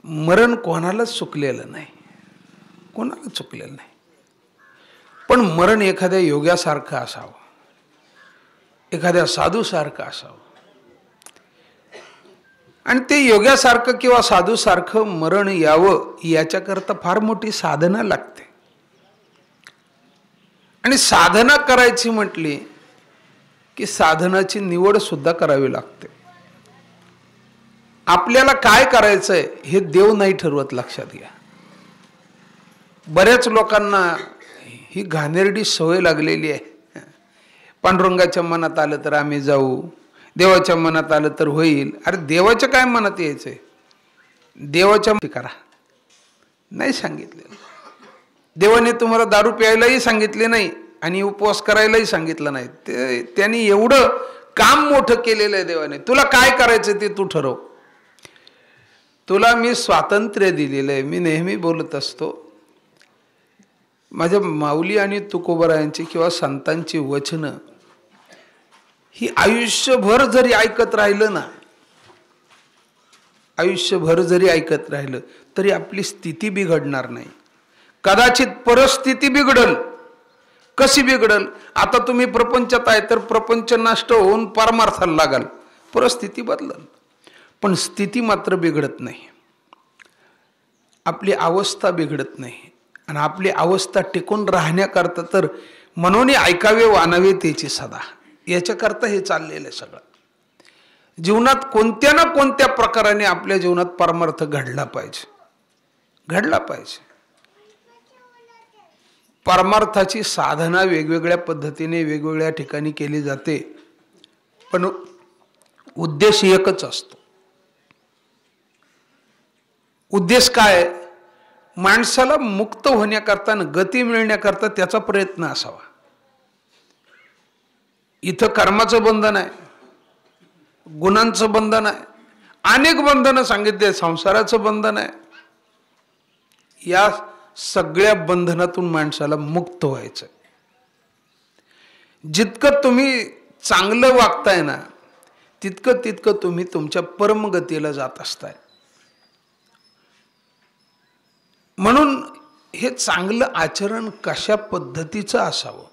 मरण कोणालाच चुकलेलं नाही, कोणाला चुकलेलं नाही. पण मरण एखाद्या योग्यासारखं असावं, एखाद्या साधूसारखं असावं. आणि ते योग्यासारखं किंवा साधूसारखं मरण यावं याच्याकरता फार मोठी साधना लागते. आणि साधना करायची म्हटली की साधनाची निवड सुद्धा करावी लागते. आपल्याला काय करायचंय हे देव नाही ठरवत, लक्षात घ्या. बऱ्याच लोकांना ही घाणेरडी सवय लागलेली आहे. पांडुरंगाच्या मनात आलं तर आम्ही जाऊ, देवाच्या मनात आलं तर होईल. अरे देवाच्या काय मनात यायचंय? देवाच्या करा नाही सांगितलेलं. देवाने तुम्हाला दारू प्यायलाही सांगितले नाही आणि उपवास करायलाही सांगितलं नाही. त्यांनी एवढं काम मोठं केलेलं आहे देवाने. तुला काय करायचं ते तू ठरव. तुला मी स्वातंत्र्य दिलेलं आहे. मी नेहमी बोलत असतो, माझ्या माऊली आणि तुकोबरायांची किंवा संतांची वचनं ही आयुष्यभर जरी ऐकत राहिलं ना, आयुष्यभर जरी ऐकत राहिलं तरी आपली स्थिती बिघडणार नाही. कदाचित परिस्थिती बिघडल. कशी बिघडल? आता तुम्ही प्रपंचात आहे तर प्रपंच नष्ट होऊन परमार्थाला लागाल, परिस्थिती बदलल. पण स्थिती मात्र बिघडत नाही, आपली अवस्था बिघडत नाही. आणि आपली अवस्था टिकून राहण्याकरता तर मनोनी ऐकावे वानावे त्याची सदा, याच्याकरता हे चाललेलं आहे सगळं. जीवनात कोणत्या ना कोणत्या प्रकाराने आपल्या जीवनात परमार्थ घडला पाहिजे, घडला पाहिजे. परमार्थाची साधना वेगवेगळ्या पद्धतीने वेगवेगळ्या ठिकाणी केली जाते, पण उद्देश एकच असतो. उद्देश काय? माणसाला मुक्त होण्याकरता, गती मिळण्याकरता त्याचा प्रयत्न असावा. इथं कर्माचं बंधन आहे, गुणांचं बंधन आहे, अनेक बंधनं सांगितले, संसाराचं बंधन आहे. या सगळ्या बंधनातून माणसाला मुक्त व्हायचं. जितकं तुम्ही चांगलं वागताय ना, तितकं तितकं तुम्ही तुमच्या परमगतीला जात असताय. म्हणून हे चांगलं आचरण कशा पद्धतीचं असावं?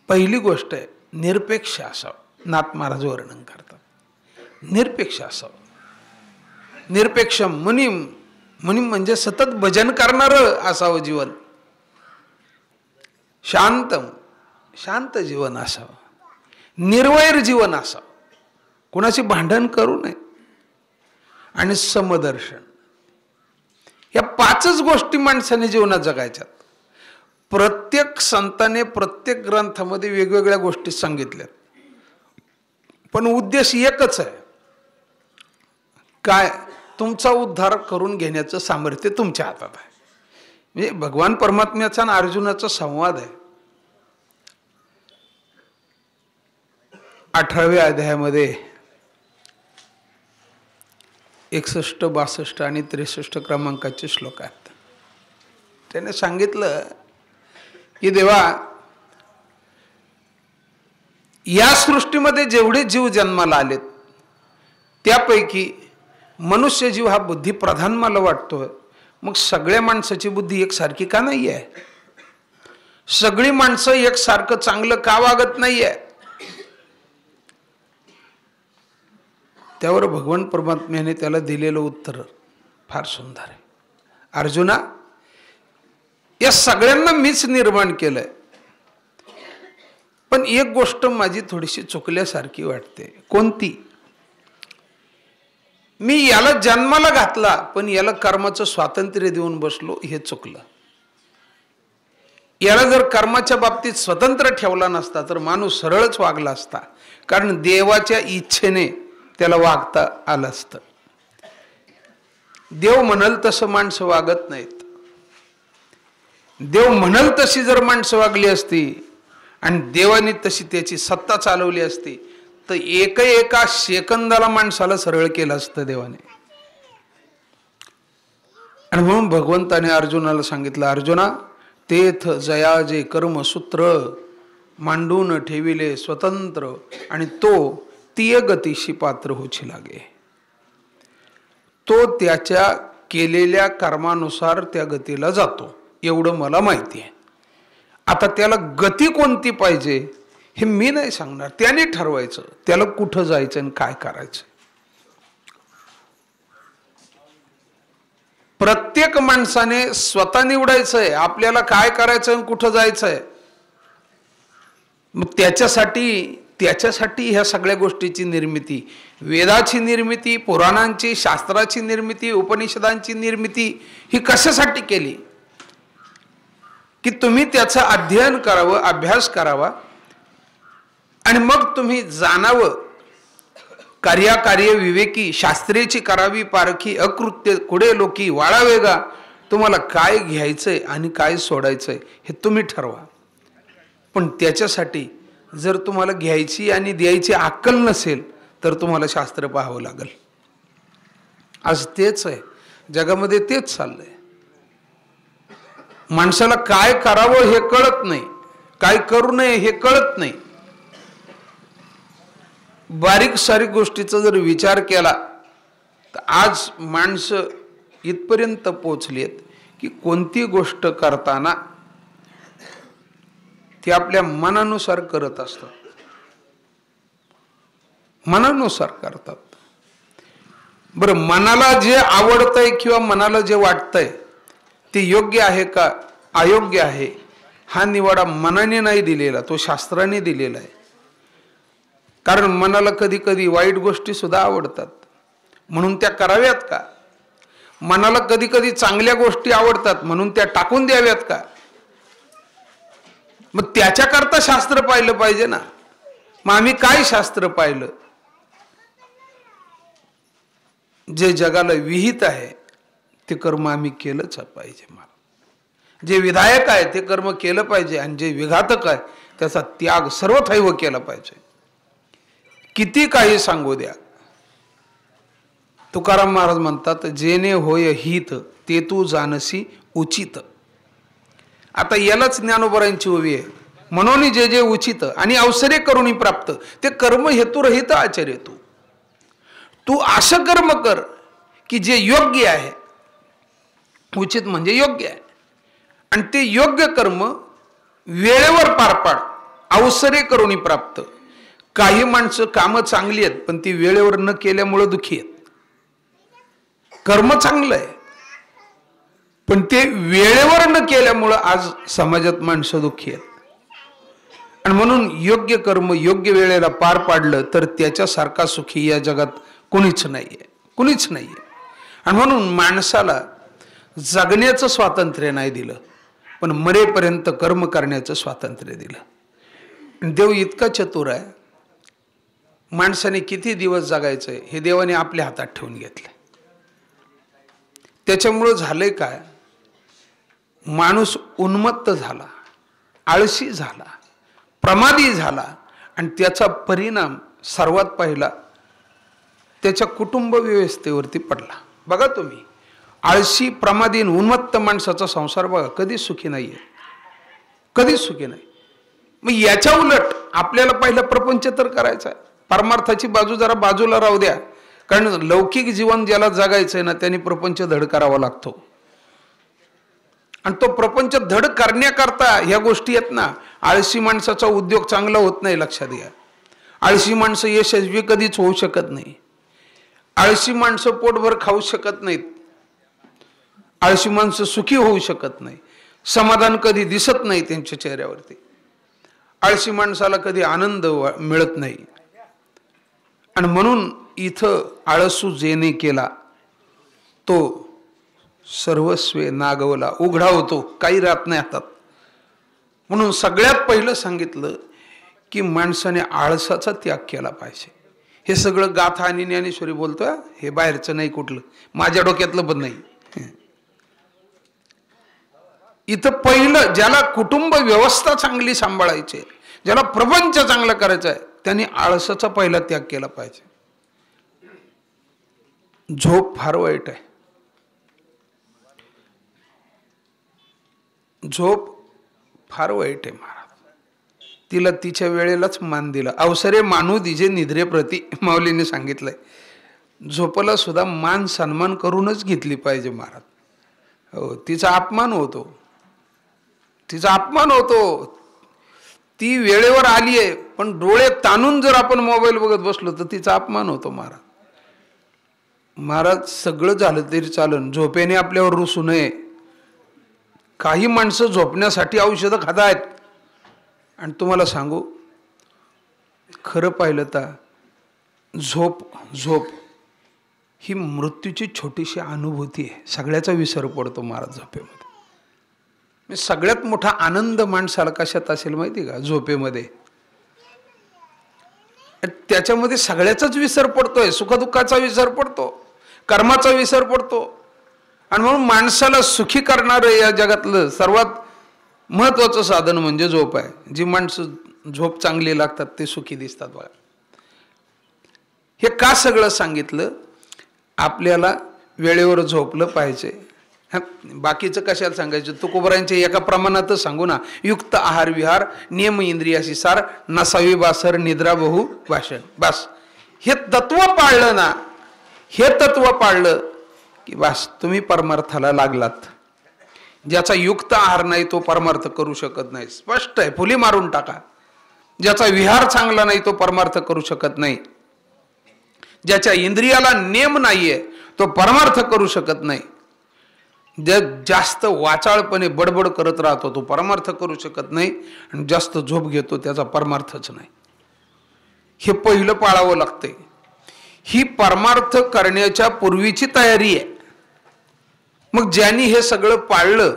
पहिली गोष्ट आहे निरपेक्ष असावं. नाथ महाराज वर्णन करतात, निरपेक्ष असावं. निरपेक्ष मुनीम, मुनीम म्हणजे सतत भजन करणारं असावं जीवन. शांत जीवन असावं, निर्वैर जीवन असावं, कुणाशी भांडण करू नये. आणि समदर्शन, या पाचच गोष्टी माणसाने जीवनात जगायच्यात. प्रत्येक संताने प्रत्येक ग्रंथामध्ये वेगवेगळ्या गोष्टी सांगितल्यात, पण उद्देश एकच आहे. काय? तुमचा उद्धार करून घेण्याचं सामर्थ्य तुमच्या हातात आहे. म्हणजे भगवान परमात्म्याचा आणि अर्जुनाचा संवाद आहे. 18व्या अध्यायामध्ये 61, 62 आणि 63 क्रमांकाचे श्लोक आहेत. त्याने सांगितलं की देवा, या सृष्टीमध्ये जेवढे जीव जन्माला आलेत त्यापैकी मनुष्य जीव हा बुद्धी प्रधान मला वाटतोय. मग सगळ्या माणसाची बुद्धी एकसारखी का नाही आहे? सगळी माणसं एकसारखं चांगलं का वागत नाहीये? त्यावर भगवान परमात्म्याने त्याला दिलेलं उत्तर फार सुंदर आहे. अर्जुना, या सगळ्यांना मीच निर्माण केलंय, पण एक गोष्ट माझी थोडीशी चुकल्यासारखी वाटते. कोणती? मी याला जन्माला घातला पण याला कर्माचं स्वातंत्र्य देऊन बसलो, हे चुकलं. याला जर कर्माच्या बाबतीत स्वतंत्र ठेवला नसता तर माणूस सरळच वागला असता, कारण देवाच्या इच्छेने त्याला वागता आलं असतं. देव म्हणाल तसं माणसं वागत नाहीत. देव म्हणाल तशी जर माणसं वागली असती आणि देवाने तशी त्याची सत्ता चालवली असती तर एका सेकंदाला माणसाला सरळ केलं असतं देवाने. आणि म्हणून भगवंताने अर्जुनाला सांगितलं, अर्जुना, तेथ जया जे कर्मसूत्र मांडून ठेविले स्वतंत्र आणि तो तीय गतीशी पात्र होची लागे. तो त्याच्या केलेल्या कर्मानुसार त्या गतीला जातो, एवढं मला माहिती आहे. आता त्याला गती कोणती पाहिजे हे मी नाही सांगणार, त्याने ठरवायचं त्याला कुठं जायचं आणि काय करायचं. प्रत्येक माणसाने स्वतः निवडायचंय आपल्याला काय करायचं आणि कुठं जायचंय. मग त्याच्यासाठी ह्या सगळ्या गोष्टीची निर्मिती, वेदाची निर्मिती, पुराणांची, शास्त्राची निर्मिती, उपनिषदांची निर्मिती ही कशासाठी केली की तुम्ही त्याचं अध्ययन करावं, अभ्यास करावा आणि मग तुम्ही जाणावं. कार्याकार्य विवेकी, शास्त्रेची करावी पारखी, अकृत्य कुडे लोकी वाळावेगा. तुम्हाला काय घ्यायचंय आणि काय सोडायचंय हे तुम्ही ठरवा. पण त्याच्यासाठी जर तुम्हाला घ्यायची आणि द्यायची अक्कल नसेल तर तुम्हाला शास्त्र पाहावं लागेल. आज तेच आहे जगामध्ये, तेच चाललंय. माणसाला काय करावं हे कळत नाही, काय करू नये हे कळत नाही. बारीक सारीक गोष्टीचा जर विचार केला तर आज माणसं इथपर्यंत पोचली आहेत की कोणती गोष्ट करताना ते आपल्या मनानुसार करत असतात, मनानुसार करतात. बरं, मनाला जे आवडतंय किंवा मनाला जे वाटतंय ते योग्य आहे का अयोग्य आहे हा निवाडा मनाने नाही दिलेला, तो शास्त्राने दिलेला आहे. कारण मनाला कधी कधी वाईट गोष्टी सुद्धा आवडतात म्हणून त्या कराव्यात का. मनाला कधी कधी चांगल्या गोष्टी आवडतात म्हणून त्या टाकून द्याव्यात का. मग त्याच्याकरता शास्त्र पाहिलं पाहिजे ना. मग आम्ही काय शास्त्र पाहिलं, जे जगाला विहित आहे ते कर्म आम्ही केलंच पाहिजे. मला जे विधायक आहे ते कर्म केलं पाहिजे आणि जे विघातक आहे त्याचा त्याग सर्वथैव केला पाहिजे. किती काही सांगू द्या, तुकाराम महाराज म्हणतात, जेने होय हित ते तू जानसी उचित. आता यालाच ज्ञानोबरांची ओवी आहे. म्हणून जे जे उचित आणि अवसरे करुणी प्राप्त ते कर्म हेतुरहित आचर्य. तू असं कर्म कर की जे योग्य आहे. उचित म्हणजे योग्य आहे आणि ते योग्य कर्म वेळेवर पार पाड. अवसरे करुणी प्राप्त. काही माणसं कामं चांगली आहेत पण ती वेळेवर न केल्यामुळे दुःखी आहेत. कर्म चांगलं आहे पण ते वेळेवर न केल्यामुळं आज समाजात माणसं दुःखी आहेत. आणि म्हणून योग्य कर्म योग्य वेळेला पार पाडलं तर त्याच्यासारखा सुखी या जगात कुणीच नाहीये, कुणीच नाहीये. आणि म्हणून माणसाला जगण्याचं स्वातंत्र्य नाही दिलं पण मरेपर्यंत कर्म करण्याचं स्वातंत्र्य दिलं. देव इतका चतुर आहे, माणसाने किती दिवस जगायचंय हे देवाने आपल्या हातात ठेवून घेतलंय. त्याच्यामुळं झालंय काय, माणूस उन्मत्त झाला, आळशी झाला, प्रमादी झाला आणि त्याचा परिणाम सर्वात पहिला त्याच्या कुटुंब व्यवस्थेवरती पडला. बघा तुम्ही, आळशी प्रमादी उन्मत्त माणसाचा संसार बघा कधीच सुखी नाहीये, कधीच सुखी नाही. मग याच्या उलट आपल्याला पहिला प्रपंच तर करायचा आहे. परमार्थाची बाजू जरा बाजूला राहू द्या, कारण लौकिक जीवन ज्याला जगायचंय ना त्यांनी प्रपंच धड करावा लागतो. आणि तो प्रपंच धड करण्याकरता ह्या गोष्टी आहेत ना. आळशी माणसाचा उद्योग चांगला होत नाही, लक्षात घ्या. आळशी माणसं यशस्वी कधीच होऊ शकत नाही. आळशी माणसं पोटभर खाऊ शकत नाहीत. आळशी माणसं सुखी होऊ शकत नाही. समाधान कधी दिसत नाही त्यांच्या चेहऱ्यावरती. आळशी माणसाला कधी आनंद मिळत नाही. आणि म्हणून इथं आळसू जेने केला तो सर्वस्वे नागवला, उघडा होतो, काही राहत नाही हातात. म्हणून सगळ्यात पहिलं सांगितलं की माणसाने आळसाचा त्याग केला पाहिजे. हे सगळं गाथा आणि ज्ञानेश्वरी बोलतोय, हे बाहेरचं नाही, कुठलं माझ्या डोक्यातलं पण नाही. इथं पहिलं ज्याला कुटुंब व्यवस्था चांगली सांभाळायची, ज्याला प्रपंच चांगला करायचा आहे त्यांनी आळसाचा पहिला त्याग केला पाहिजे. झोप फार वाईट आहे. झोप फार वाईट आहे महाराज. तिला तिच्या वेळेलाच मान दिला. अवसरे मानू दिजे निद्रे प्रती, माऊलीने सांगितलंय. झोपला सुद्धा मान सन्मान करूनच घेतली पाहिजे महाराज. हो, तिचा अपमान होतो, तिचा अपमान होतो. ती वेळेवर आली आहे पण डोळे ताणून जर आपण मोबाईल बघत बसलो तर तिचा अपमान होतो महाराज. महाराज सगळं झालं तरी चालन, झोपेने आपल्यावर रुसू नये. काही माणसं झोपण्यासाठी औषधं खात आहेत. आणि तुम्हाला सांगू, खरं पाहिलं तर झोप ही मृत्यूची छोटीशी अनुभूती आहे. सगळ्याचा विसर पडतो महाराज झोपेमध्ये. सगळ्यात मोठा आनंद माणसाला कशात असेल माहिती का? झोपेमध्ये. त्याच्यामध्ये सगळ्याचाच विसर पडतोय, सुखदुःखाचा विसर पडतो, कर्माचा विसर पडतो. आणि म्हणून माणसाला सुखी करणारं या जगातलं सर्वात महत्वाचं साधन म्हणजे झोप आहे. जी माणसं झोप चांगली लागतात ते सुखी दिसतात बघा. हे का सगळं सांगितलं? आपल्याला वेळेवर झोपलं पाहिजे. बाकीचं कशाला सांगायचं? तुकोबरांच्या एका प्रमाणातच सांगू ना. युक्त आहार विहार, नियम इंद्रियाशी सार, नसावी बासर, निद्रा बहु भाषण. बस हे तत्व पाळलं ना, हे तत्व पाळलं की बस तुम्ही परमार्थाला लागलात. ज्याचा युक्त आहार नाही तो परमार्थ करू शकत नाही. स्पष्ट आहे, फुली मारून टाका. ज्याचा विहार चांगला नाही तो परमार्थ करू शकत नाही. ज्याच्या इंद्रियाला नेम नाहीये तो परमार्थ करू शकत नाही. जे जास्त वाचाळपणे बडबड करत राहतो तो परमार्थ करू शकत नाही. आणि जास्त झोप घेतो त्याचा परमार्थच नाही. हे पहिलं पाळावं लागतंय. ही परमार्थ करण्याच्या पूर्वीची तयारी आहे. मग ज्यांनी हे सगळं पाळलं,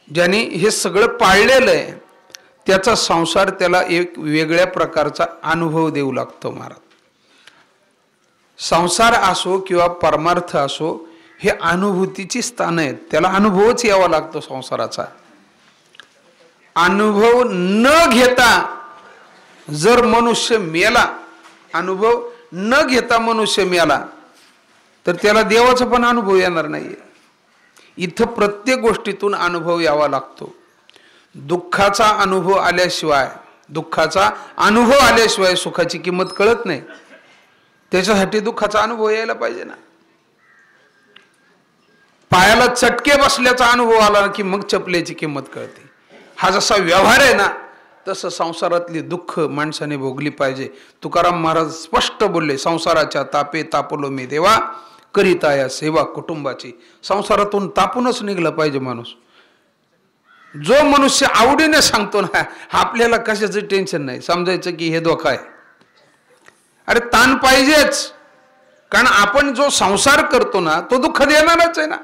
ज्यांनी हे सगळं पाळलेलं आहे त्याचा संसार त्याला एक वेगळ्या प्रकारचा अनुभव देऊ लागतो महाराज. संसार असो किंवा परमार्थ असो हे अनुभूतीची स्थान आहेत. त्याला अनुभवच यावा लागतो संसाराचा. अनुभव न घेता जर मनुष्य मेला, अनुभव न घेता मनुष्य मेला तर त्याला देवाचा पण अनुभव येणार नाहीये. इथं प्रत्येक गोष्टीतून अनुभव यावा लागतो. दुःखाचा अनुभव आल्याशिवाय सुखाची किंमत कळत नाही. त्याच्यासाठी दुःखाचा अनुभव यायला पाहिजे ना. पायाला चटके बसल्याचा अनुभव आला की मग चपलेची किंमत कळते. हा जसा व्यवहार आहे ना तसं संसारातली दुःख माणसाने भोगली पाहिजे. तुकाराम महाराज स्पष्ट बोलले, संसाराच्या तापे तापलो मी देवा, करिता या सेवा कुटुंबाची. संसारातून तापूनच निघला पाहिजे माणूस. जो मनुष्य आवडीने सांगतो ना, आपल्याला कशाचं टेन्शन नाही, समजायचं की हे धोका आहे. अरे ताण पाहिजेच, कारण आपण जो संसार करतो ना तो दुःख देणारच आहे ना.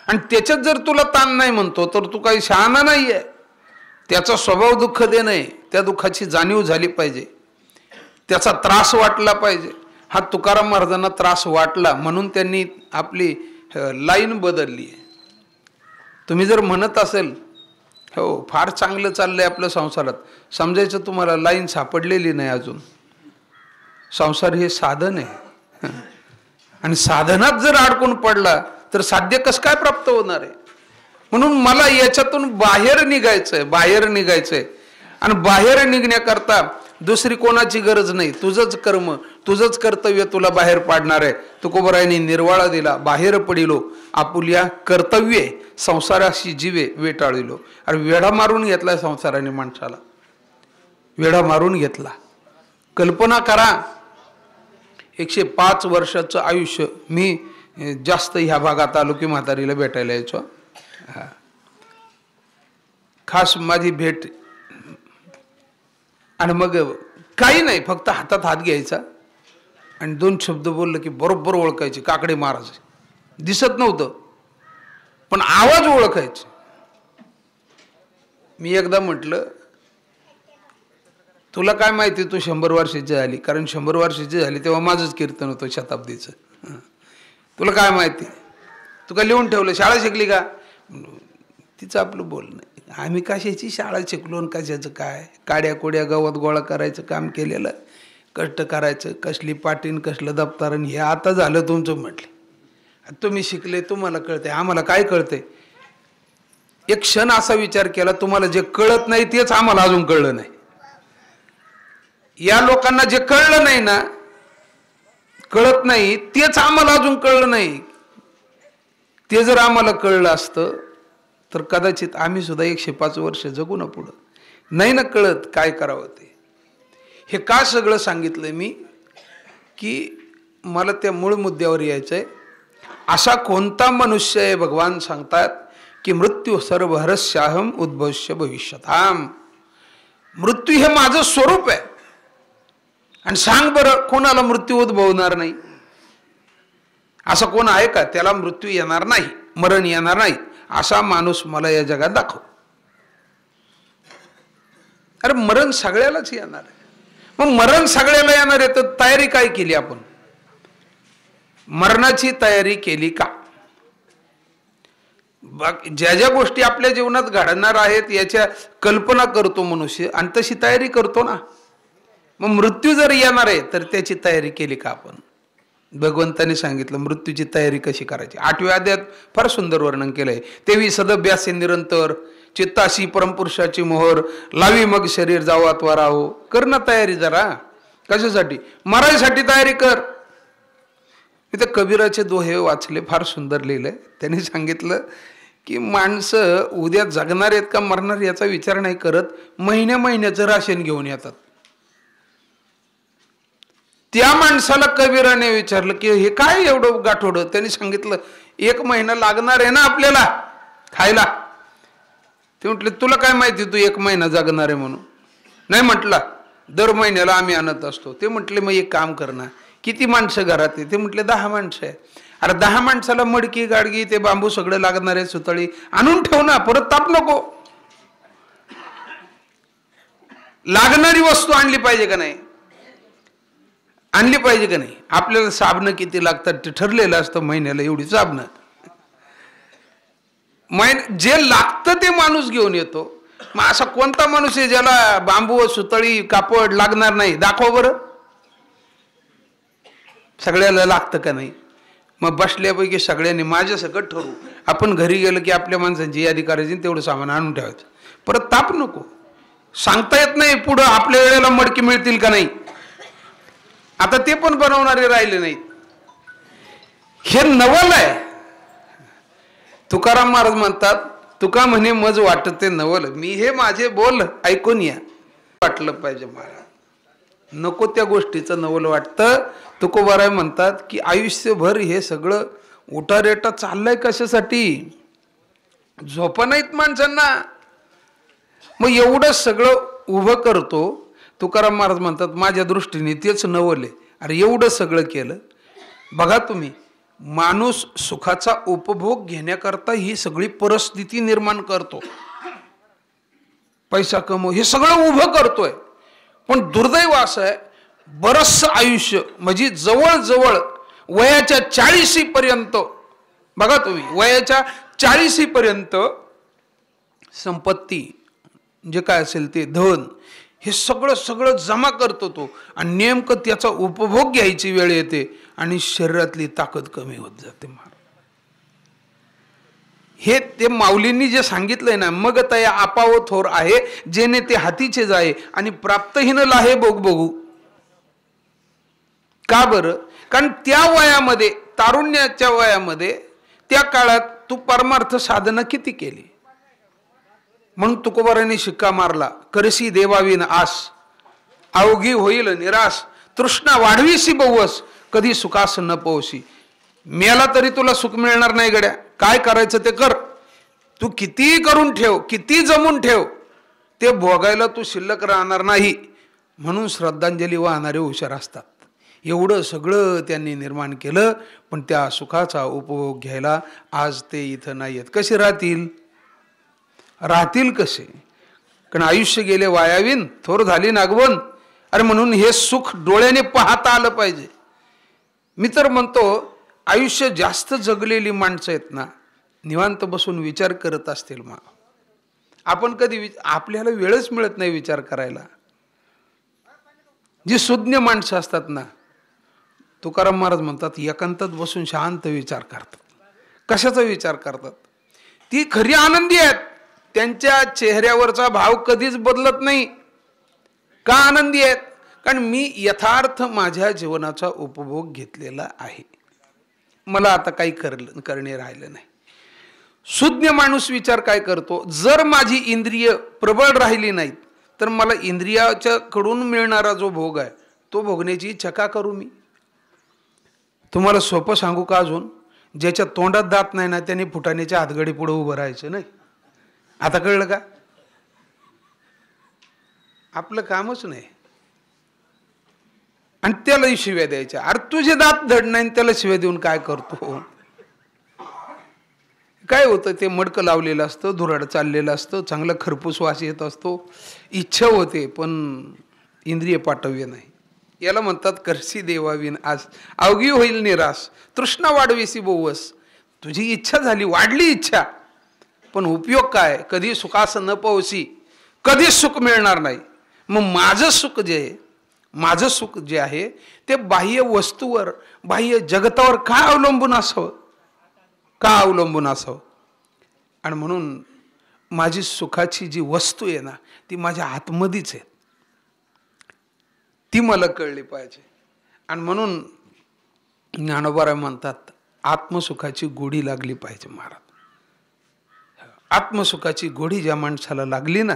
आणि त्याच्यात जर तुला ताण नाही म्हणतो तर तू काही शहाणा नाहीये. त्याचा स्वभाव दुःख देणं आहे. त्या दुःखाची जाणीव झाली पाहिजे, त्याचा त्रास वाटला पाहिजे. हा तुकाराम महाराजांना त्रास वाटला म्हणून त्यांनी आपली लाईन बदलली. तुम्ही जर म्हणत असेल हो फार चांगलं चाललंय आपलं संसारात, समजायचं तुम्हाला लाईन सापडलेली नाही अजून. संसार हे साधन आहे आणि साधनात जर अडकून पडला तर साध्य कसं काय प्राप्त होणार आहे. म्हणून मला याच्यातून बाहेर निघायचंय आणि बाहेर निघण्याकरता दुसरी कोणाची गरज नाही. तुझंच कर्म, तुझंच कर्तव्य तुला बाहेर पाडणार आहे. तुकोबरायांनी निर्वाळा दिला, बाहेर पडिलो आपुल्या कर्तव्ये, संसाराशी जीवे वेटाळिलो. अरे वेढा मारून घेतलाय संसाराने माणसाला, वेढा मारून घेतला. कल्पना करा 105 वर्षाचं आयुष्य. मी जास्त ह्या भागात आलो की म्हातारीला भेटायला यायचो. खास माझी भेट. आणि मग काही नाही, फक्त हातात हात घ्यायचा आणि 2 शब्द बोललं की बरोबर ओळखायचे. काकडे महाराज दिसत नव्हतं पण आवाज ओळखायचे. मी एकदा म्हटलं तुला काय माहिती तू 100 वर्षाची झाली, कारण 100 वर्षाची झाली तेव्हा माझंच कीर्तन होतं शताब्दीचं. तुला काय माहिती, तू काय लिहून ठेवलं, शाळा शिकली का? तिचं आपलं बोलणं, आम्ही कशाची शाळा शिकलो आणि कशाचं काय, काड्या कोड्या गवत गोळा करायचं काम केलेलं, कष्ट करायचं, कसली पाटीन कसलं दप्तर, आणि हे आता झालं तुमचं. म्हटले तुम्ही शिकले तुम्हाला कळते, आम्हाला काय कळते. एक क्षण असा विचार केला तुम्हाला जे कळत नाही तेच आम्हाला अजून कळलं नाही. या लोकांना जे कळलं नाही ना, कळत नाही, तेच आम्हाला अजून कळलं नाही. ते जर आम्हाला कळलं असतं तर कदाचित आम्ही सुद्धा 105 वर्ष जगू ना पुढं. नाही ना कळत काय करावं ते. हे का सगळं सांगितलंय मी की मला त्या मूळ मुद्द्यावर यायचंय. असा कोणता मनुष्य आहे भगवान सांगतात की मृत्यू सर्वहरस्याहम उद्भवश्य भविष्यताम. मृत्यू हे माझं स्वरूप आहे. आणि सांग बरं कोणाला मृत्यू उद्भवणार नाही? असा कोण आहे का त्याला मृत्यू येणार नाही, मरण येणार नाही असा माणूस मला या जगात दाखव. अरे मरण सगळ्यालाच येणार आहे. मग मरण सगळ्याला येणार आहे तर तयारी काय केली आपण? मरणाची तयारी केली का? ज्या ज्या गोष्टी आपल्या जीवनात घडणार आहेत याच्या कल्पना करतो मनुष्य आणि तशी तयारी करतो ना. मग मृत्यू जर येणार आहे तर त्याची तयारी केली का आपण? भगवंताने सांगितलं मृत्यूची तयारी कशी करायची. 8व्या अध्यायात फार सुंदर वर्णन केलंय. तेवी सदभ्यासे निरंतर चित्ताशी परमपुरुषाची मोहर लावी मग शरीर जावा त्वरा हो. कर ना तयारी जरा. कशासाठी? मरायसाठी तयारी कर. मी त्या कबीराचे दोहे वाचले, फार सुंदर लिहिलंय. त्यांनी सांगितलं की माणसं उद्या जगणार आहेत का मरणार याचा विचार नाही करत, महिन्याचं राशन घेऊन येतात. त्या माणसाला कबीराने विचारलं की हे काय एवढं गाठोडं? त्यांनी सांगितलं 1 महिना लागणार आहे ना आपल्याला खायला. ते म्हटले तुला काय माहिती तू 1 महिना जगणार आहे म्हणून? नाही म्हटला दर महिन्याला आम्ही आणत असतो. ते म्हटले मग एक काम कर ना, किती माणसं घरात आहे? ते म्हटले 10 माणसं आहे. अरे 10 माणसाला मडकी गाडगी ते बांबू सगळं लागणार आहे, सुतळी आणून ठेव ना, परत ताप नको. लागणारी वस्तू आणली पाहिजे का नाही? आणली पाहिजे का नाही? आपल्याला साबणं किती लागतात ते ठरलेलं असतं महिन्याला, एवढी साबणं. जे लागतं ते माणूस घेऊन येतो. मग असा कोणता माणूस आहे ज्याला बांबू सुतळी कापड लागणार नाही? दाखव बरं. सगळ्याला लागतं का नाही? मग बसल्यापैकी सगळ्यांनी माझ्या सकट ठरवू. आपण घरी गेलं की आपल्या माणसांची यादी करायची, तेवढं सामान आणून ठेवायचं. परत ताप नको. सांगता येत नाही पुढं आपल्या वेळेला मडकी मिळतील का नाही. आता ते पण बनवणारे राहिले नाहीत. हे नवल आहे. तुकाराम महाराज म्हणतात तुका म्हणे मज वाटते नवल. मी हे माझे बोल ऐकून या. वाटलं पाहिजे मला, नको त्या गोष्टीचं नवल वाटतं. तुकोबाराय म्हणतात की आयुष्यभर हे सगळं उठारेटा चाललंय कशासाठी? झोपा नाहीत माणसांना. मग एवढं सगळं उभं करतो. तुकाराम महाराज म्हणतात माझ्या दृष्टीने तेच नवल आहे. अरे एवढं सगळं केलं. बघा तुम्ही, माणूस सुखाचा उपभोग घेण्याकरता ही सगळी परिस्थिती निर्माण करतो, पैसा कमव हे सगळं उभं करतोय. पण दुर्दैव असं आहे बरंच आयुष्य म्हणजे जवळजवळ वयाच्या 40 पर्यंत, बघा तुम्ही वयाच्या 40 पर्यंत संपत्ती जे काय असेल ते धन हे सगळं जमा करतो तो. आणि नेमकं त्याचा उपभोग घ्यायची वेळ येते आणि शरीरातली ताकद कमी होत जाते. हे ते माऊलींनी जे सांगितलंय ना, मग तया आपाव थोर आहे जेने ते हातीचे जाये आणि प्राप्तहीन लाहे बोग बघू. का बरं? कारण त्या वयामध्ये, तारुण्याच्या वयामध्ये, त्या काळात तू परमार्थ साधना किती केली. म्हणून तुकोबारांनी शिक्का मारला करसी देवावीन आस अवघी होईल निराश तृष्णा वाढवीसी बहुवस कधी सुखास न पोवशी. मेला तरी तुला सुख मिळणार नाही गड्या. काय करायचं ते कर. तू किती करून ठेव, किती जमून ठेव, ते भोगायला तू शिल्लक राहणार नाही. म्हणून श्रद्धांजली वाहणारे हुशार असतात. एवढं सगळं त्यांनी निर्माण केलं, पण त्या सुखाचा उपभोग घ्यायला आज ते इथं नाही आहेत. कसे राहतील कसे? कारण आयुष्य गेले वायावीन थोर झाली नागवण. अरे म्हणून हे सुख डोळ्याने पाहता आलं पाहिजे. मी तर म्हणतो आयुष्य जास्त जगलेली माणसं आहेत ना, निवांत बसून विचार करत असतील. मग आपण कधी आपल्याला वेळच मिळत नाही विचार करायला. जी सुज्ञ माणसं असतात ना, तुकाराम महाराज म्हणतात एकांतात बसून शांत विचार करतात. कशाचा विचार करतात? ती खरी आनंदी आहेत. त्यांच्या चेहऱ्यावरचा भाव कधीच बदलत नाही. का आनंदी आहेत? कारण मी यथार्थ माझ्या जीवनाचा उपभोग घेतलेला आहे. मला आता काही करणे राहिलं नाही. सुज्ञ माणूस विचार काय करतो, जर माझी इंद्रिय प्रबळ राहिली नाहीत तर मला इंद्रियाच्या कडून मिळणारा जो भोग आहे तो भोगण्याची इच्छा का करू मी. तुम्हाला सोपं सांगू का अजून, ज्याच्या तोंडात दात नाही ना त्याने फुटाण्याच्या हातगडी पुढे उभं राहायचं नाही. आता कळलं का. आपलं कामच नाही आणि त्यालाही शिव्या द्यायच्या. अरे तुझे दात धड नाही त्याला शिव्या देऊन काय करतो. काय होतं, ते मडकं लावलेलं असतं, धुराड चाललेलं असतं, चांगलं खरपूस वास येत असतो, इच्छा होते पण इंद्रिय पाठव्य नाही. याला म्हणतात करसी देवाविन आस, अवघी होईल निराश, तृष्णा वाढवेसी बोवस. तुझी इच्छा झाली, वाढली इच्छा, पण उपयोग काय, कधी सुखास न पावसी, कधी सुख मिळणार नाही. मग माझं सुख जे आहे ते बाह्य वस्तूवर, बाह्य जगतावर का अवलंबून असावं, का अवलंबून असावं. आणि म्हणून माझी सुखाची जी वस्तू आहे ना ती माझ्या आतमध्येच आहे, ती मला कळली पाहिजे. आणि म्हणून ज्ञानोबा म्हणतात आत्मसुखाची गोडी लागली पाहिजे. महाराज, आत्मसुखाची गोडी ज्या माणसाला लागली ना,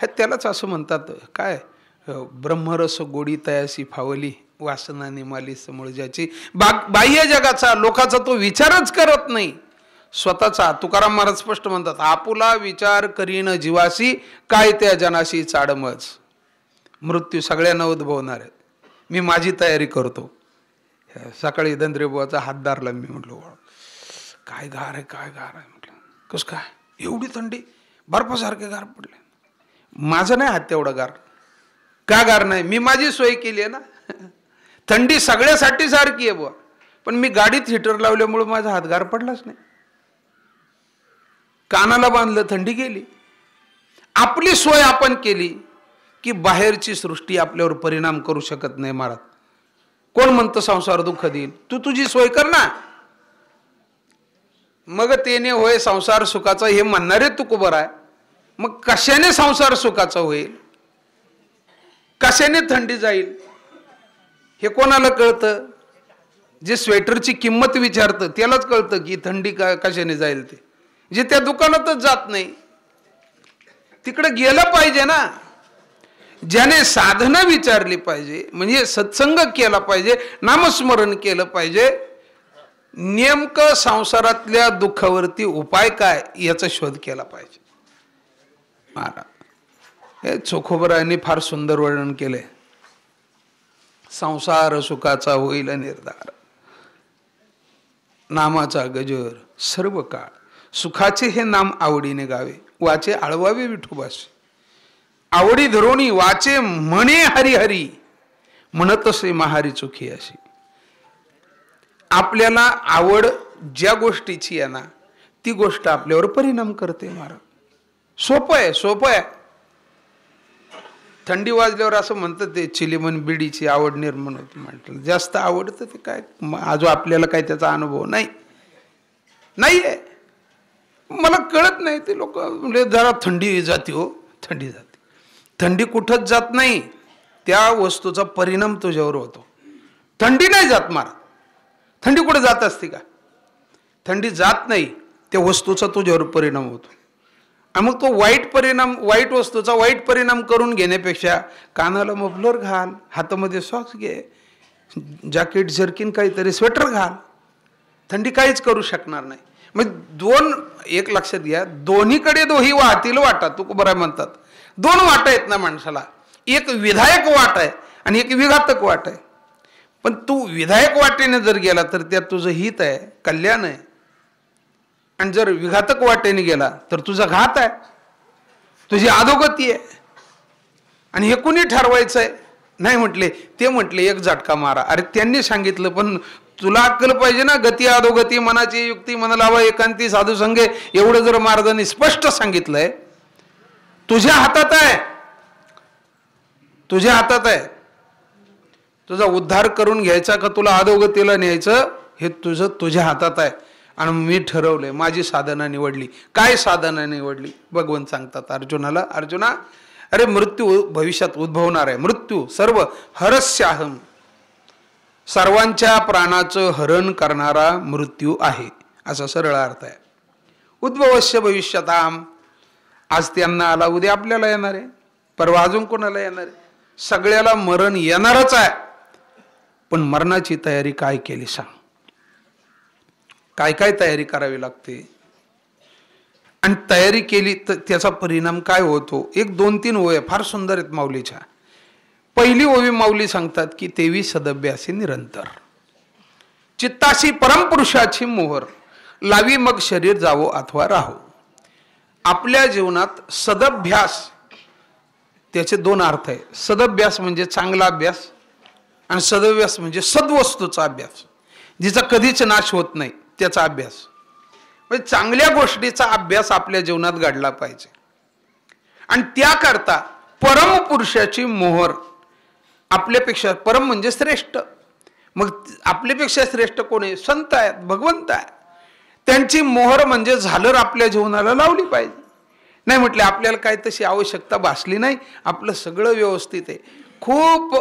हे त्यालाच असं म्हणतात काय, ब्रह्मरस गोडी तयासी फावली, वासना निमाली समोर ज्याची. बाह्य जगाचा, लोकाचा तो विचारच करत नाही, स्वतःचा. तुकाराम महाराज स्पष्ट म्हणतात, आपुला विचार करीन जीवासी, काय त्या जनाशी चाडमच. मृत्यू सगळ्यांना उद्भवणार आहे, मी माझी तयारी करतो. सकाळी दंद्रेबुवाचा हात धरला, मी म्हटलो काय गार आहे, काय गार आहे. म्हटलं कस काय, एवढी थंडी, बर्फासारखे गार पडले. माझं नाही हात तेवढा गार. का गार नाही, मी माझी सोय केली आहे ना. थंडी सगळ्यासाठी सारखी आहे बुवा, पण मी गाडीत हिटर लावल्यामुळे माझा हात गार पडलाच नाही. कानाला बांधलं, थंडी गेली. आपली सोय आपण केली की बाहेरची सृष्टी आपल्यावर परिणाम करू शकत नाही. महाराज, कोण म्हणतं संसार दुःख देईल, तू तुझी सोय कर ना. मग तेने होय संसार सुखाचा हे म्हणणारे तुकोबर आहे. मग कशाने संसार सुखाचा होईल, कशाने थंडी जाईल, हे कोणाला कळतं. जे स्वेटरची किंमत विचारतं त्यालाच कळतं की थंडी कशाने जाईल. ते जे त्या दुकानातच जात नाही तिकडे गेलं पाहिजे ना. ज्याने साधना विचारली पाहिजे, म्हणजे सत्संग केला पाहिजे, नामस्मरण केलं पाहिजे, नेमकं संसारातल्या दुःखावरती उपाय काय याचा शोध केला पाहिजे. महाराज, हे चोखोबरायांनी फार सुंदर वर्णन केले. संसार सुखाचा होईल निर्धार, नामाचा गजर सर्व काळ, सुखाचे हे नाम आवडीने गावे, वाचे आळवावे विठोबाशी. आवडी धरोणी वाचे म्हणे हरी हरी, म्हणत असे महारी चुकी अशी. आपल्याला आवड ज्या गोष्टीची आहे ना ती गोष्ट आपल्यावर परिणाम करते. महाराज, सोपं आहे, सोपं आहे. थंडी वाजल्यावर असं म्हणतात ते चिलीमन बिडीची आवड निर्माण होती. म्हटलं जास्त आवडतं ते काय, आजो आपल्याला काय त्याचा अनुभव नाही आहे. मला कळत नाही ते लोक म्हणजे जरा थंडी जाते हो, थंडी जाते. थंडी कुठंच जात नाही, त्या वस्तूचा परिणाम तुझ्यावर होतो. थंडी नाही जात. महाराज, थंडी कुठे जात असते का, थंडी जात नाही, त्या वस्तूचा तुझ्यावर परिणाम होतो. आणि मग तो वाईट वस्तूचा वाईट परिणाम करून घेण्यापेक्षा कानाला मफलर घाल, हातामध्ये सॉक्स घे, जॅकेट जर्किन काहीतरी स्वेटर घाल, थंडी काहीच करू शकणार नाही. मग एक लक्षात घ्या, दोन्हीकडे दोही वाहतील वाटा. तू बरं म्हणतात दोन वाटा आहेत ना माणसाला, एक विधायक वाट आहे आणि एक विघातक वाट आहे. पण तू विधायक वाटेने जर गेला तर त्यात तुझं हित आहे, कल्याण आहे. आणि जर विघातक वाटेने गेला तर तुझा घात आहे, तुझी अधोगती आहे. आणि हे कुणी ठरवायचं आहे. नाही म्हटले, ते म्हटले एक झटका मारा. अरे त्यांनी सांगितलं, पण तुला अक्कल पाहिजे ना. गती अधोगती, मनाची युक्ती, मन लावा एकांती, साधू संगे, एवढं जर महाराजांनी स्पष्ट सांगितलंय, तुझ्या हातात आहे, तुझ्या हातात आहे. तुझा उद्धार करून घ्यायचा का तुला अधोगतीला न्यायचं हे तुझ्या हातात आहे. आणि मी ठरवलंय, माझी साधना निवडली. काय साधना निवडली, भगवंत सांगतात अर्जुनाला, अर्जुना अरे मृत्यू भविष्यात उद्भवणार आहे, मृत्यू सर्व हरस्याहम, सर्वांच्या प्राणाचं हरण करणारा मृत्यू आहे, असा सरळ अर्थ आहे. उद्भवस्य भविष्यताम, आज त्यांना आला, उद्या आपल्याला येणार आहे, परवा अजून कोणाला येणार आहे, सगळ्याला मरण येणारच आहे. पण मरणाची तयारी काय केली सांग, काय काय तयारी करावी लागते, आणि तयारी केली तर त्याचा परिणाम काय होतो. एक 2-3 ओव्या फार सुंदर आहेत माऊलीच्या. पहिली ओवी माऊली सांगतात की तेवी सदभ्यासी निरंतर, चित्ताशी परमपुरुषाची मोहर लावी, मग शरीर जावो अथवा राहो. आपल्या जीवनात सदभ्यास, त्याचे 2 अर्थ आहे. सदभ्यास म्हणजे चांगला अभ्यास, आणि सदभ्यास म्हणजे सद्वस्तूचा अभ्यास, जिचा कधीच नाश होत नाही त्याचा अभ्यास. म्हणजे चांगल्या गोष्टीचा अभ्यास आपल्या जीवनात घडला पाहिजे. आणि त्याकरता परमपुरुषाची मोहर, आपल्यापेक्षा परम म्हणजे श्रेष्ठ, मग आपल्यापेक्षा श्रेष्ठ कोण आहे, संत आहेत, भगवंत आहे, त्यांची मोहर म्हणजे झालर आपल्या जीवनाला लावली पाहिजे. नाही म्हटले आपल्याला काय तशी आवश्यकता भासली नाही, आपलं सगळं व्यवस्थित आहे, खूप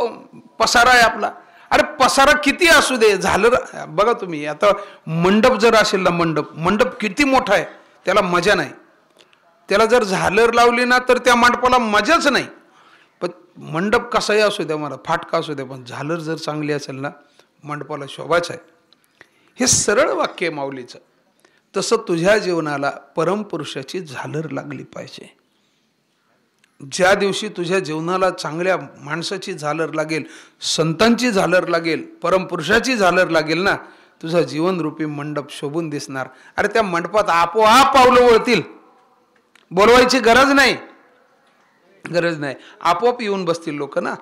पसारा आहे आपला. अरे पसारा किती असू दे, झालर बघा तुम्ही, आता मंडप जर असेल ना, मंडप किती मोठा आहे, त्याला मजा नाही. त्याला जर झालर लावली ना तर त्या मंडपाला मजाच नाही. पण मंडप कसाही असू द्या, मला फाटका असू द्या, पण झालर जर चांगली असेल ना, मंडपाला शोभाच आहे. हे सरळ वाक्य आहे माऊलीचं. तसं तुझ्या जीवनाला परमपुरुषाची झालर लागली पाहिजे. ज्या दिवशी तुझ्या जीवनाला चांगल्या माणसाची झालर लागेल, संतांची झालर लागेल, परमपुरुषाची झालर लागेल ना, तुझा जीवनरूपी मंडप शोभून दिसणार. अरे त्या मंडपात आपोआप पावलं वळतील, बोलवायची गरज नाही, आपोआप येऊन बसतील लोक ना.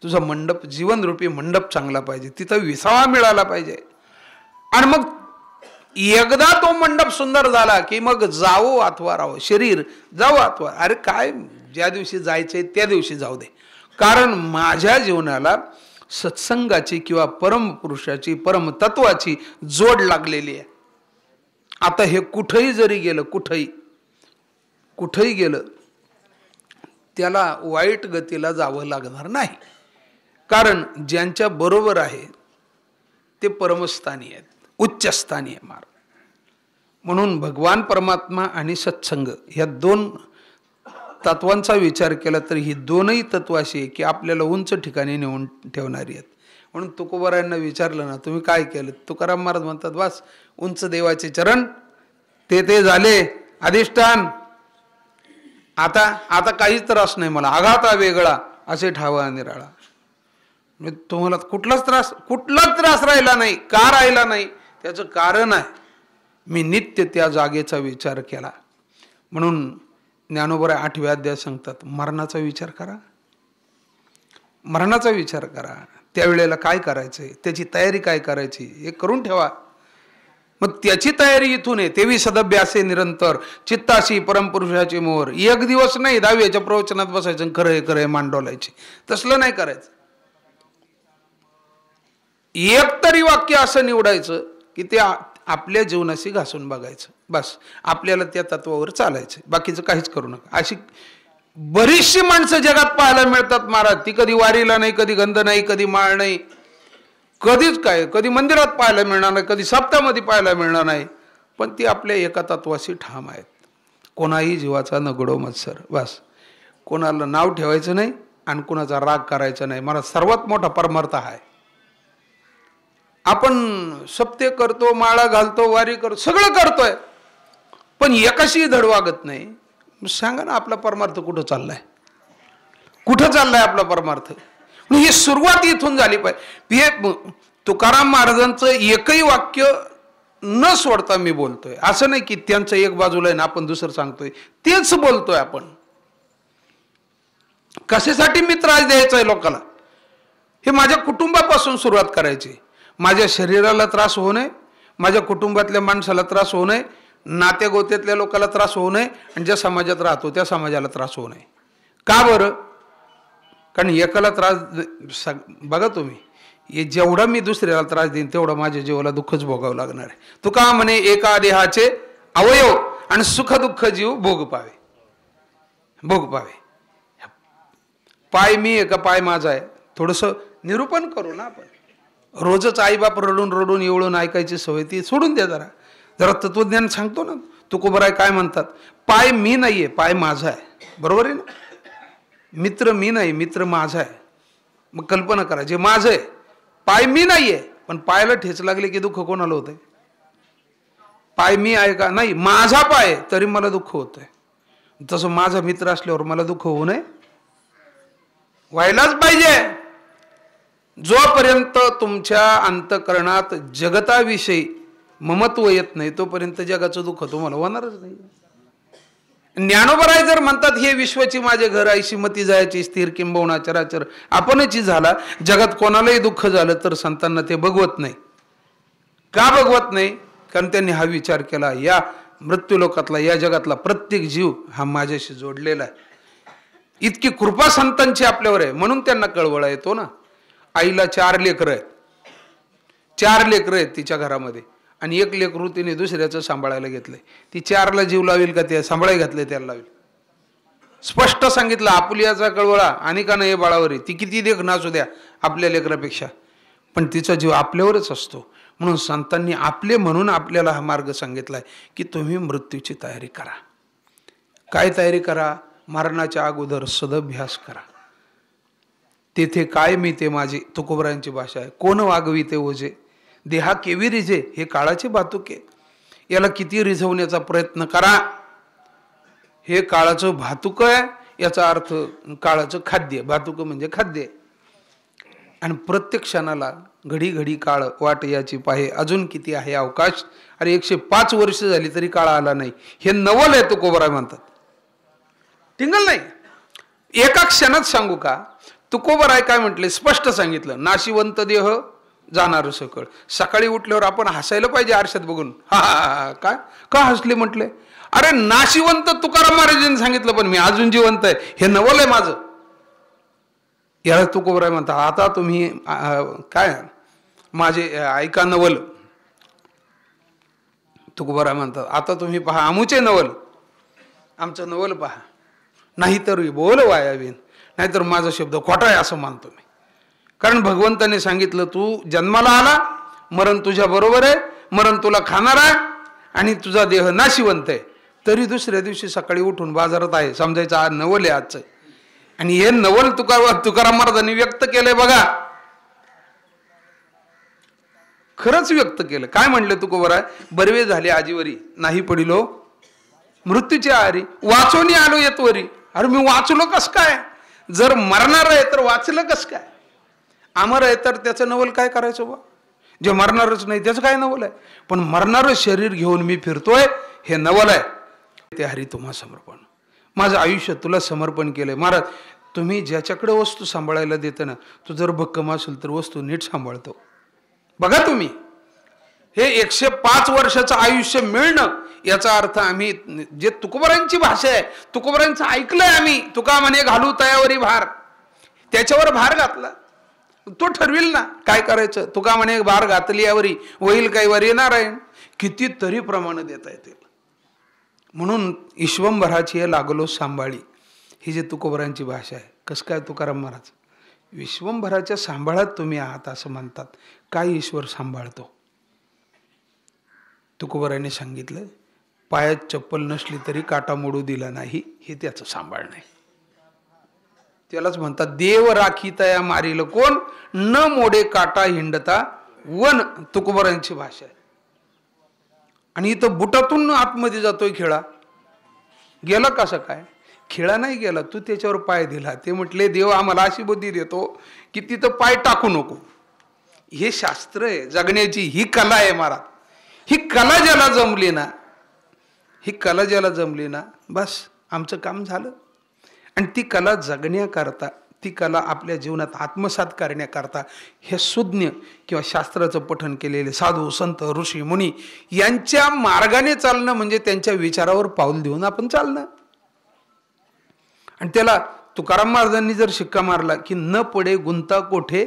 तुझा मंडप, जीवनरूपी मंडप चांगला पाहिजे, तिथं विसावा मिळाला पाहिजे. आणि मग एकदा तो मंडप सुंदर झाला की मग जावो अथवा राहो, शरीर जावो अथवा, अरे काय ज्या दिवशी जायचंय त्या दिवशी जाऊ दे, कारण माझ्या जीवनाला सत्संगाची किंवा परमपुरुषाची, परमतत्वाची जोड लागलेली आहे. आता हे कुठेही जरी गेलं, कुठेही गेलं, त्याला वाईट गतीला जावं लागणार नाही, कारण ज्यांच्या बरोबर आहे ते परमस्थानी आहेत, उच्चस्थानी आहे मार्ग. म्हणून भगवान परमात्मा आणि सत्संग ह्या 2 तत्वांचा विचार केला तर ही 2ही तत्व अशी आहे की आपल्याला उंच ठिकाणी नेऊन ठेवणारी आहेत. म्हणून तुकोबारायांना विचारलं ना, तुम्ही काय केलं, तुकाराम महाराज म्हणतात, बस उंच देवाचे चरण ते झाले अधिष्ठान, आता काहीच त्रास नाही मला, आघाता वेगळा असे ठावा निराळा. तुम्हाला कुठलाच त्रास राहिला नाही. का राहिला नाही, त्याचं कारण आहे, मी नित्य त्या जागेचा विचार केला. म्हणून ज्ञानोबा 8व्या अध्यायात सांगतात, मरणाचा विचार करा, मरणाचा विचार करा. त्यावेळेला काय करायचंय, त्याची तयारी काय करायची हे करून ठेवा. मग त्याची तयारी इथून आहे. तेवी सदभ्यासे निरंतर, चित्ताशी परमपुरुषाची मोहर. एक दिवस नाही 10व्याच्या प्रवचनात बसायचं खरंय मांडवलायचे, तसलं नाही करायचं. एक तरी वाक्य असं निवडायचं की ते आपल्या जीवनाशी घासून बघायचं, बस आपल्याला त्या तत्वावर चालायचं, बाकीचं काहीच करू नका. अशी बरीचशी माणसं जगात पाहायला मिळतात महाराज, ती कधी वारीला नाही, कधी गंध नाही, कधी माळ नाही, कधीच काय, कधी मंदिरात पाहायला मिळणार नाही, कधी सप्तामध्ये पाहायला मिळणार नाही, पण ती आपल्या एका तत्वाशी ठाम आहेत. कोणाही जीवाचा नगडो मत्सर, बस कोणाला नाव ठेवायचं नाही आणि कोणाचा राग करायचा नाही. मला सर्वात मोठा परमार्थ आहे. आपण सप्ते करतो, माळा घालतो, वारी करतो, सगळं करतोय, पण एकाशी धड वागत नाही. सांगा ना आपला परमार्थ कुठं चाललाय, कुठं चाललाय आपला परमार्थ. ही सुरुवात इथून झाली पाहिजे. हे तुकाराम महाराजांचं एकही वाक्य न सोडता मी बोलतोय, असं नाही की त्यांचं एक बाजूला आहे ना आपण दुसरं सांगतोय, तेच बोलतोय आपण. कशासाठी मी त्रास द्यायचा आहे लोकांना, हे माझ्या कुटुंबापासून सुरुवात करायची. माझ्या शरीराला त्रास होऊ नये, माझ्या कुटुंबातल्या माणसाला त्रास होऊ नये, नात्या गोत्यातल्या लोकांना त्रास होऊ नये, आणि ज्या समाजात राहतो त्या समाजाला त्रास होऊ नये. का बरं, कारण एकाला त्रास बघा तुम्ही, हे जेवढा मी दुसऱ्याला त्रास देईन तेवढा माझ्या जीवाला दुःखच भोगावं लागणार आहे. तुका म्हणे एका देहाचे अवयव आणि सुख दुःख जीव भोग पावे. पाय मी आहे का पाय माझा आहे, थोडंसं निरूपण करू ना आपण. रोजच आईबाप रडून रडून एवढून ऐकायची सवय ती सोडून द्या. जरा जरा तत्वज्ञान सांगतो ना. तुकोबराय काय म्हणतात, पाय मी नाहीये, पाय माझा आहे. बरोबर आहे ना. मित्र मी नाही, मित्र माझा आहे. मग कल्पना करा, जे माझं आहे, पाय मी नाहीये, पण पायाला ठेच लागले की दुःख कोणाला होतंय? पाय मी आहे का? नाही, माझा पाय तरी मला दुःख होतंय. तसं माझा मित्र असल्यावर मला दुःख होऊ नये? व्हायलाच पाहिजे. जोपर्यंत तुमच्या अंतःकरणात जगताविषयी ममत्व येत नाही तोपर्यंत जगाचं दुःख तुम्हाला होणारच नाही. ज्ञानोबराय जर म्हणतात हे विश्वाची माझे घर, ऐशी मती जायची स्थिर किंबहुना चराचर आपणच झाला. जगात कोणालाही दुःख झालं तर संतांना ते बघवत नाही. का बघवत नाही? कारण त्यांनी हा विचार केला, या मृत्यूलोकातला, या जगातला प्रत्येक जीव हा माझ्याशी जोडलेला आहे. इतकी कृपा संतांची आपल्यावर आहे म्हणून त्यांना कळवळा येतो ना. आईला 4 लेकरं आहेत, 4 लेकरं आहेत तिच्या घरामध्ये, आणि 1 लेकरू तिने दुसऱ्याचं सांभाळायला घेतलंय. ती 4ला जीव लावेल का ते सांभाळायला घातले त्याला लावेल? स्पष्ट सांगितलं, आपुलियाचा कळवळा आणि का नाही बाळावर. ती किती देख नाचू द्या आपल्या लेकरापेक्षा, पण तिचा जीव आपल्यावरच असतो. म्हणून संतांनी आपले म्हणून आपल्याला हा मार्ग सांगितलाय की तुम्ही मृत्यूची तयारी करा. काय तयारी करा? मरणाच्या अगोदर सदभ्यास करा. तेथे काय मी ते माझे, तुकोबरायांची भाषा आहे. कोण वागवी ते ओझे, देहा केवी रिझे, हे काळाचे भातुके. याला किती रिझवण्याचा प्रयत्न करा, हे काळाचं भातुक आहे. याचा अर्थ काळाचं खाद्य, भातुक म्हणजे खाद्य. आणि प्रत्येक क्षणाला घडी घडी काळ वाट याची पाहे, अजून किती आहे अवकाश. अरे 105 वर्ष झाली तरी काळ आला नाही. हे नवल आहे तुकोबराय म्हणतात, टिंगल नाही. एका क्षणात सांगू का, तुकोबराय काय म्हटले, स्पष्ट सांगितलं, नाशिवंत देह जाणार सकळ. सकाळी उठल्यावर आपण हसायला पाहिजे आरशात बघून. हा काय का हसले म्हटले? अरे नाशिवंत तुकाराम महाराजांनी सांगितलं, पण मी अजून जिवंत आहे, हे नवल आहे माझं. याला तुकोबराय म्हणतात, आता तुम्ही काय माझे ऐका नवल. तुकोबराय म्हणतात, आता तुम्ही पहा आमुचे नवल, आमचं नवल पहा. नाहीतर बोल वायावीन, नाहीतर माझा शब्द खोटा आहे असं मानतो मी. कारण भगवंताने सांगितलं, तू जन्माला आला, मरण तुझ्या बरोबर आहे, मरण तुला खाणार आहे, आणि तुझा देह नाशिवंत आहे. तरी दुसऱ्या दिवशी सकाळी उठून बाजारात आहे, समजायचं आज नवल आहे आजचं. आणि हे नवल तुकाराम महाराजांनी व्यक्त केलंय बघा, खरंच व्यक्त केलं. काय म्हणले तुकोबराय, बरवे झाले आजीवरी, नाही पडिलो मृत्यूच्या आहारी, वाचोनी आलो येतवरी. अरे मी वाचलो कस काय? जर मरणार आहे तर वाचलं कस काय? अमर आहे तर त्याचं नवल काय करायचं बा? जे मरणारच नाही त्याचं काय नवल आहे? पण मरणारं शरीर घेऊन मी फिरतोय, हे नवल आहे. ते हरी तुम्हा समर्पण, माझं आयुष्य तुला समर्पण केलंय. महाराज, तुम्ही ज्याच्याकडे वस्तू सांभाळायला देतं ना, तो जर भक्कम असेल तर वस्तू नीट सांभाळतो. बघा तुम्ही, हे 105 वर्षाचं आयुष्य मिळणं, याचा अर्थ आम्ही जे तुकोबरायांची भाषा आहे, तुकोबरायांचं ऐकलंय आम्ही. तुका म्हणे घालू तयावरी भार, त्याच्यावर भार घातला, तो ठरविल ना काय करायचं. तुका म्हणे भार घातली यावरी, होईल काही वर येणार आहे. कितीतरी प्रमाण देता येतील. म्हणून ईश्वंभराची लागलो सांभाळी, ही जी तुकोबरायांची भाषा आहे. कसं काय तुकाराम महाराज, विश्वंभराच्या सांभाळात तुम्ही आहात असं म्हणतात. काय ईश्वर सांभाळतो? तुकोबरायांनी सांगितलं, पायात चप्पल नसली तरी काटा मोडू दिला नाही, हे त्याचं सांभाळणं आहे. त्यालाच म्हणतात देव राखी तया मारील कोण, न मोडे काटा हिंडता वन. तुकोबरायांची भाषा आहे. आणि इथं बुटातून आतमध्ये जातोय खेळा. गेला कसं काय? खेळा नाही गेला, तू त्याच्यावर पाय दिला. ते म्हटले देव आम्हाला अशी बुद्धी देतो की तिथं पाय टाकू नको. हे शास्त्र आहे जगण्याची, ही कला आहे महाराज. ही कला ज्याला जमली ना, ही कला ज्याला जमली ना, बस आमचं काम झालं. आणि ती कला जगण्याकरता, ती कला आपल्या जीवनात आत्मसात करण्याकरता हे सुज्ञ किंवा शास्त्राचं पठन केलेले साधू संत ऋषी मुनी यांच्या मार्गाने चालणं म्हणजे त्यांच्या विचारावर पाऊल देऊन आपण चालणं. आणि त्याला तुकाराम महाराजांनी जर शिक्का मारला की न पडे गुंता कोठे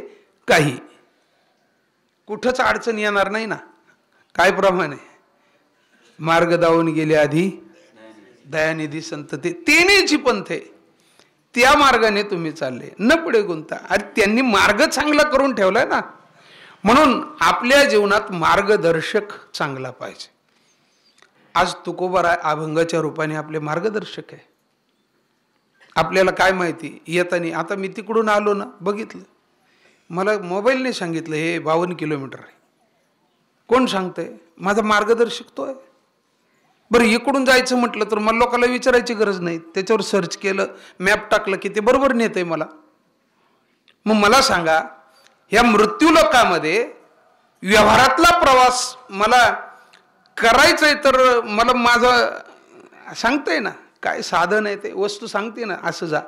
काही, कुठंच अडचण येणार नाही ना. काय प्रमाणे मार्ग दावून गेले आधी दयानिधी संत ते तेनेची पंथे. त्या मार्गाने तुम्ही चालले, न पुढे गुंता. अरे त्यांनी मार्ग चांगला करून ठेवलाय ना. म्हणून आपल्या जीवनात मार्गदर्शक चांगला पाहिजे. आज तुकोबाराय अभंगाच्या रूपाने आपले मार्गदर्शक आहे. आपल्याला काय माहिती येताना, आता मी तिकडून आलो ना, बघितलं, मला मोबाईलने सांगितलं हे 52 किलोमीटर आहे. कोण सांगतंय? माझा मार्गदर्शक तो आहे. बरं इकडून जायचं म्हटलं तर मला लोकांना विचारायची गरज नाही, त्याच्यावर सर्च केलं, मॅप टाकलं की ते बरोबर नेतंय मला. मग मला सांगा, ह्या मृत्यूलोकामध्ये व्यवहारातला प्रवास मला करायचंय तर मला माझं सांगतंय ना, काय साधन आहे ते वस्तू सांगते ना, असं जा.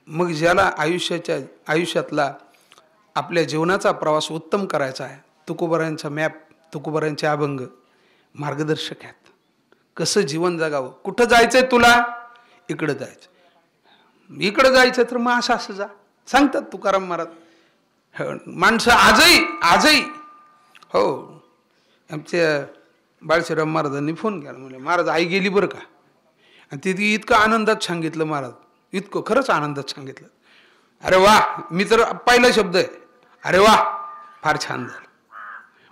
मग ज्याला आयुष्यातला आपल्या जीवनाचा प्रवास उत्तम करायचा आहे, तुकोबारायांचा मॅप, तुकोबारायांचे अभंग मार्गदर्शक आहेत. कसं जीवन जगावं, कुठं जायचंय तुला, इकडं जायचं, इकडं जायचं तर मग असं जा सांगतात तुकाराम महाराज. माणसं आजही हो. आमच्या बाळशीराम महाराजांनी फोन केला, म्हणजे महाराज आई गेली बरं का. आणि तिथे इतकं आनंदात सांगितलं महाराज, इतकं खरंच आनंदात सांगितलं. अरे वा, मी तर पहिला शब्द आहे, अरे वा फार छान झालं.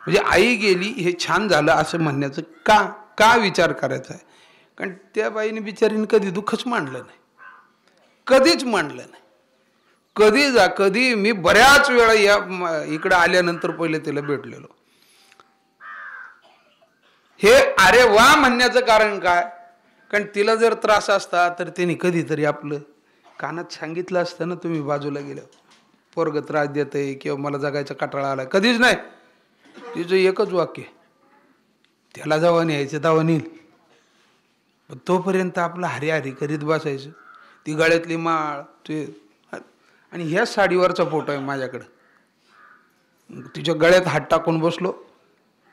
म्हणजे आई गेली हे छान झालं असं म्हणण्याचं का विचार करायचा आहे. कारण त्या बाईने बिचारीने कधी दुःखच मांडलं नाही, कधीच मांडलं नाही. कधी मी बऱ्याच वेळा या इकडं आल्यानंतर पहिले तिला भेटलेलो. हे अरे वा म्हणण्याचं कारण काय, कारण तिला जर त्रास असता तर तिने कधीतरी आपलं कानात सांगितलं असतं ना, तुम्ही बाजूला गेलं पोरग त्रास देतंय किंवा मला जगायचा कटाळा आला. कधीच नाही. तिचं एकच वाक्य, त्याला जावा न्यायचं दावा नेईल. तोपर्यंत आपलं हरी हरी करीत बसायचं. ती गळ्यातली माळ ते, आणि ह्या साडीवरचा फोटो आहे माझ्याकडं. तिच्या गळ्यात हात टाकून बसलो.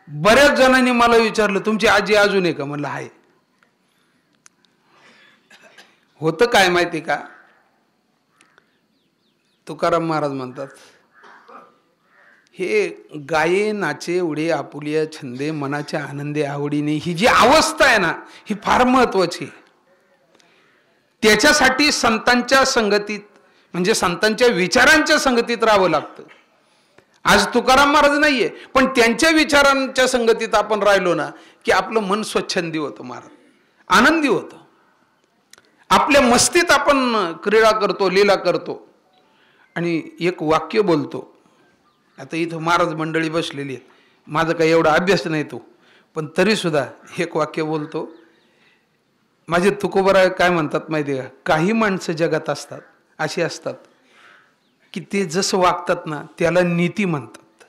बऱ्याच जणांनी मला विचारलं तुमची आजी अजून आहे का, म्हणलं आहे. होतं काय माहिती का, तुकाराम महाराज म्हणतात, हे गाये नाचे उडे आपुलिया छंदे मनाच्या आनंदे आवडीने, ही जी अवस्था आहे ना, ही फार महत्वाची आहे. त्याच्यासाठी संतांच्या संगतीत, म्हणजे संतांच्या विचारांच्या संगतीत राहावं लागतं. आज तुकाराम महाराज नाहीये, पण त्यांच्या विचारांच्या संगतीत आपण राहिलो ना की आपलं मन स्वच्छंदी होतं, महाराज आनंदी होतं. आपल्या मस्तीत आपण क्रीडा करतो, लीला करतो. आणि एक वाक्य बोलतो. आता इथं महाराज मंडळी बसलेली आहेत, माझा काही एवढा अभ्यास नाही तो, पण तरी सुद्धा एक वाक्य बोलतो. माझे तुकोबाराय काय म्हणतात माहिती आहे का, काही माणसं जगात असतात, अशी असतात की ते जसं वागतात ना त्याला नीती म्हणतात.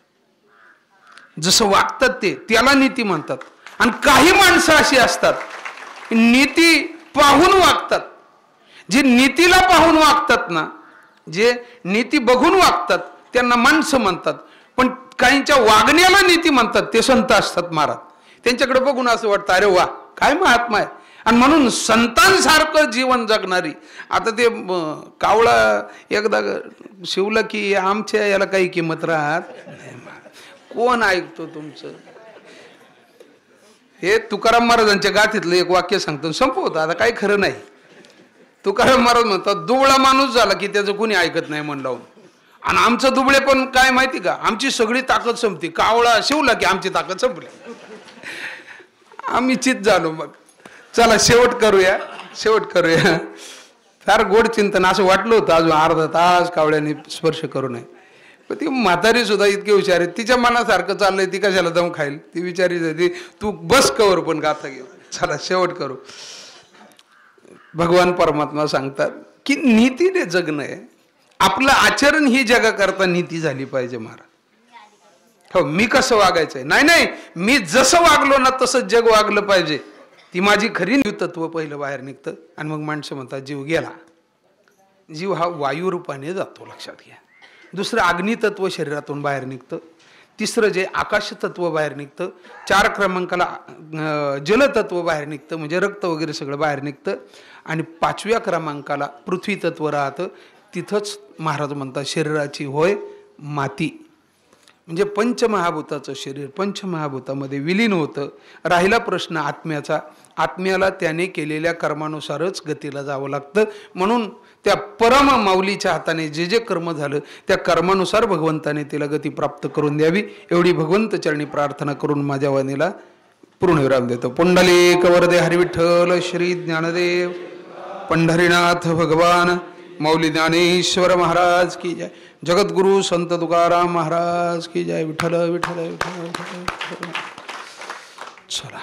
जसं वागतात ते त्याला नीती म्हणतात. आणि काही माणसं अशी असतात नीती पाहून वागतात. जे नीतीला पाहून वागतात ना, जे नीती बघून वागतात त्यांना माणसं म्हणतात. पण काहींच्या वागण्याला नीती म्हणतात, ते संत असतात महाराज. त्यांच्याकडे बघून असं वाटतं अरे वा काय महात्मा आहे. आणि म्हणून संतांसारखं जीवन जगणारी, आता ते कावळा एकदा शिवलं की आमच्या याला काही किंमत राहत, कोण ऐकतो तुमचं. हे तुकाराम महाराजांच्या गाथीतलं एक वाक्य सांगतो, संपवतं. आता काही खरं नाही. तुकाराम महाराज म्हणतात, दुबळा माणूस झाला की त्याचं कोणी ऐकत नाही मन लावून. आणि आमचं दुबळे पण काय माहिती का, आमची सगळी ताकद संपती. कावळा शिवला की आमची ताकद संपली, आम्ही चित झालो. मग चला शेवट करूया. फार गोड चिंतन. असं वाटलं होतं अजून अर्धा तास कावळ्याने स्पर्श करू नये, पण ती म्हातारी सुद्धा इतकी हुशार आहे, तिच्या मनासारखं चाललंय, ती कशाला दम खाईल. ती विचारी जाते तू बस कवर पण गाथा घेऊ. चला शेवट करू. भगवान परमात्मा सांगतात की नीतीने जगणं आहे. आपलं आचरण ही जगाकरता नीती झाली पाहिजे महाराज. हो, मी कसं वागायचंय नाही, मी जसं वागलो ना तसं जग वागलं पाहिजे. ती माझी खरी तत्व पहिलं बाहेर निघतं. आणि मग माणसं म्हणतात जीव गेला. जीव हा वायू रूपाने जातो, लक्षात घ्या. दुसरं अग्नितत्व शरीरातून बाहेर निघतं. तिसरं जे आकाश तत्व बाहेर निघतं. 4 क्रमांकाला जलतत्व बाहेर निघतं, म्हणजे रक्त वगैरे सगळं बाहेर निघतं. आणि 5व्या क्रमांकाला पृथ्वी तत्व राहतं. तिथंच महाराज म्हणतात शरीराची होय माती. म्हणजे पंचमहाभूताचं शरीर पंचमहाभूतामध्ये विलीन होतं. राहिला प्रश्न आत्म्याचा. आत्म्याला त्याने केलेल्या कर्मानुसारच गतीला जावं लागतं. म्हणून त्या परम माऊलीच्या हाताने जे जे कर्म झालं त्या कर्मानुसार भगवंताने तिला गती प्राप्त करून द्यावी, एवढी भगवंत चरणी प्रार्थना करून माझ्या वाणीला पूर्णविराम देतो. पुंडलिक वरदे हरिविठ्ठल श्री ज्ञानदेव पंढरीनाथ भगवान मौली ज्ञानेश्वर महाराज की जय. जगद्गुरु संत तुकाराम महाराज की जय. विठ्ठल विठ्ठल विठ्ठल विठ्ठल. चला,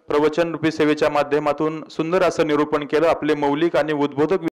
प्रवचन रूपी सेवेच्या माध्यमातून सुंदर असं निरूपण केलं. आपले मौलिक आणि उद्बोधक